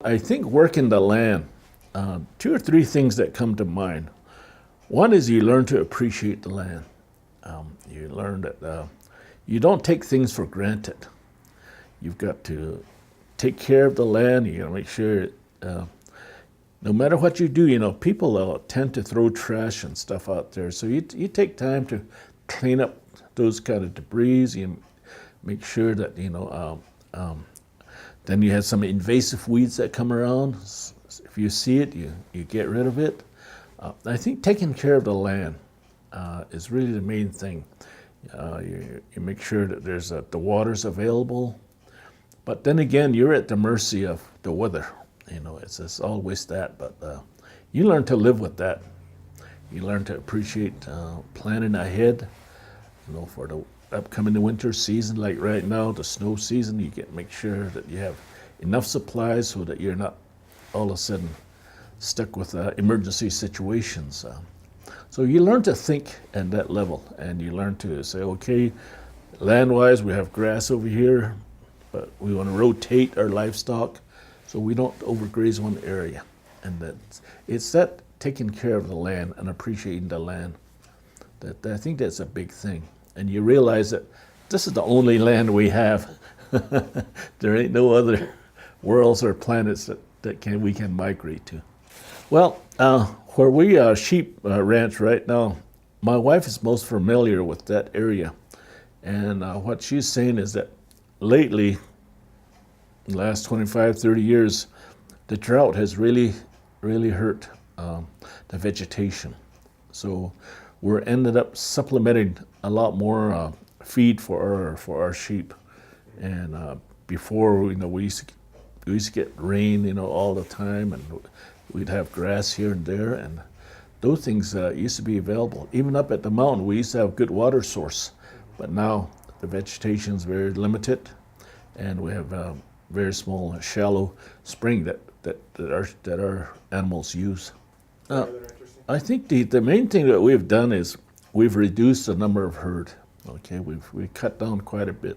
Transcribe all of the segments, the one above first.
I think working the land, two or three things that come to mind. One is you learn to appreciate the land. You learn that you don't take things for granted. You've got to take care of the land. You got to make sure, no matter what you do, people tend to throw trash and stuff out there. So you take time to clean up those kind of debris. You make sure that, then you have some invasive weeds that come around. If you see it, you get rid of it. I think taking care of the land is really the main thing. You make sure that there's the water's available. But then again, you're at the mercy of the weather. It's always that. But you learn to live with that. You learn to appreciate planning ahead. For the upcoming winter season, like right now, the snow season, you make sure that you have enough supplies so that you're not all of a sudden stuck with emergency situations. So you learn to think at that level, and you learn to say, okay, land-wise, we have grass over here, but we want to rotate our livestock so we don't overgraze one area. And it's that taking care of the land and appreciating the land. That I think that's a big thing. And you realize that this is the only land we have. There ain't no other worlds or planets that we can migrate to. Well, where we sheep ranch right now, my wife is most familiar with that area. And what she's saying is that lately, in the last 25, 30 years, the drought has really, really hurt the vegetation. So we're ended up supplementing a lot more feed for our sheep. And before, we used to get rain, all the time, and we'd have grass here and there, and those things used to be available. Even up at the mountain, we used to have a good water source, but now the vegetation is very limited, and we have a very small, shallow spring that our animals use. I think the main thing that we've done is we've reduced the number of herd. Okay, we cut down quite a bit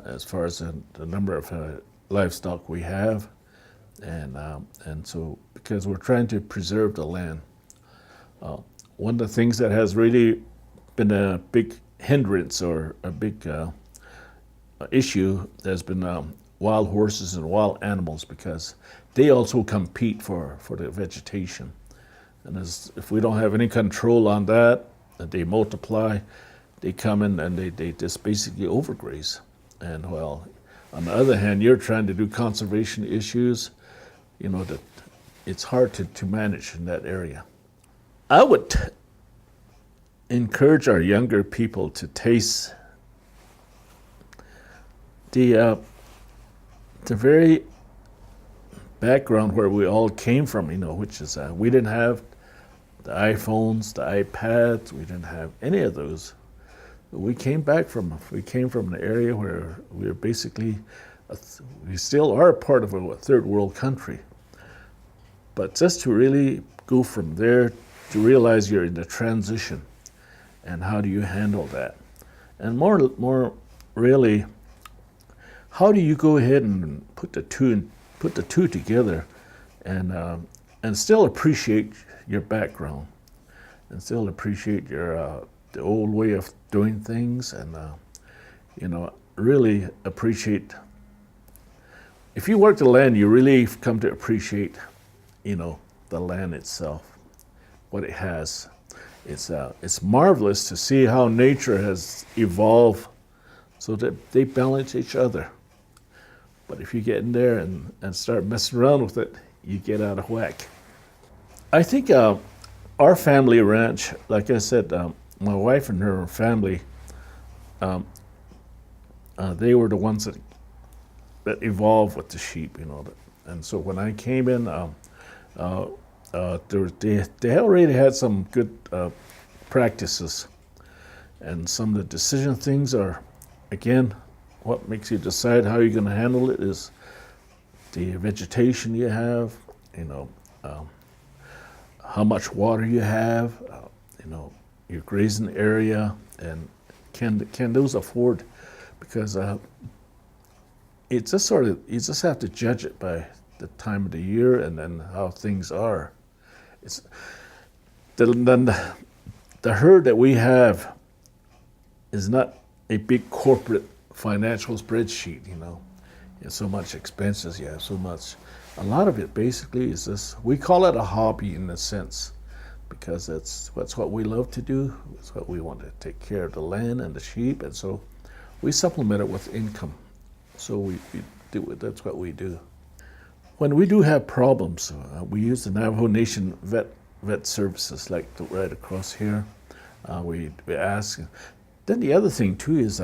as far as the number of livestock we have, and so because we're trying to preserve the land. One of the things that has really been a big hindrance or a big issue has been wild horses and wild animals, because they also compete for the vegetation. And if we don't have any control on that, they multiply, they come in and they just basically overgraze. And well, on the other hand, you're trying to do conservation issues, that it's hard to manage in that area. I would encourage our younger people to taste the very background where we all came from, which is we didn't have the iPhones, the iPads, we didn't have any of those. We came from an area where we were basically, we still are part of a third world country. But just to really go from there to realize you're in the transition, and how do you handle that? And more really, how do you go ahead and put the two together, and still appreciate your background, and still appreciate your the old way of doing things, and really appreciate. If you work the land, you really come to appreciate, the land itself, what it has. It's marvelous to see how nature has evolved so that they balance each other. But if you get in there and start messing around with it, you get out of whack. I think our family ranch, like I said, my wife and her family, they were the ones that evolved with the sheep, And so when I came in, they already had some good practices, and some of the decision things are, again, what makes you decide how you're going to handle it is the vegetation you have, how much water you have, your grazing area, and can those afford? Because it's just you just have to judge it by the time of the year and then how things are. It's the herd that we have is not a big corporate financial spreadsheet, you know. You have so much expenses, you have so much. A lot of it basically is this, we call it a hobby in a sense, because that's what we love to do. It's what we want to take care of the land and the sheep, and so we supplement it with income. So we do it, that's what we do. When we do have problems, we use the Navajo Nation vet services, like right across here. We ask. Then the other thing too is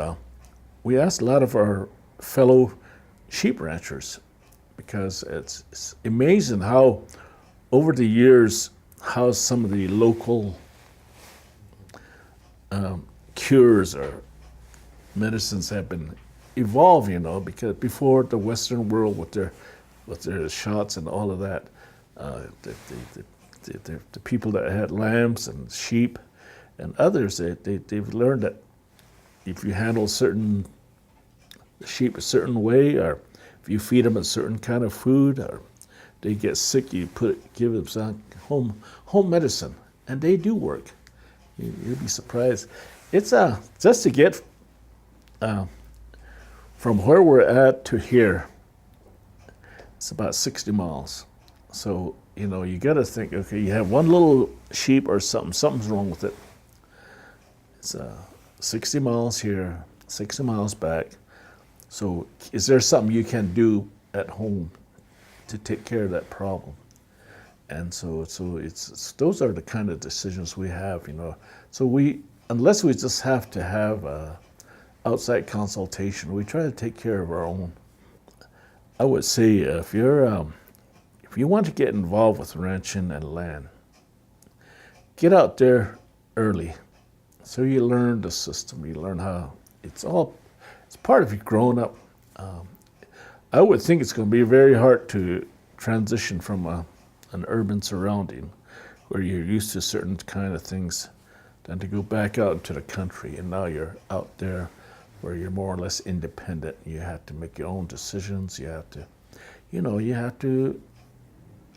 we ask a lot of our fellow sheep ranchers, because it's amazing how over the years how some of the local cures or medicines have been evolved, you know, because before the Western world with their shots and all of that, the people that had lambs and sheep and others, they've learned that if you handle certain sheep a certain way, or if you feed them a certain kind of food, or they get sick, you give them some home medicine, and they do work. You'll be surprised. It's just to get from where we're at to here, it's about 60 miles. So, you know, you got to think, okay, you have one little sheep or something's wrong with it. It's 60 miles here, 60 miles back. So is there something you can do at home to take care of that problem? And so it's those are the kind of decisions we have, you know. So unless we just have to have a outside consultation, we try to take care of our own. I would say if you want to get involved with ranching and land, get out there early, so you learn the system. You learn how it's part of you growing up. I would think it's going to be very hard to transition from an urban surrounding where you're used to certain kind of things, than to go back out into the country, and now you're out there where you're more or less independent. You have to make your own decisions. You have to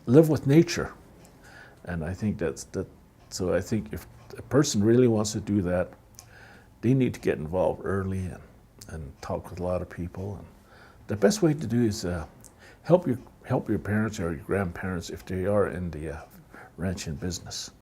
live with nature. And I think so I think if a person really wants to do that, they need to get involved early and talk with a lot of people. And the best way to do is help your parents or your grandparents if they are in the ranching business.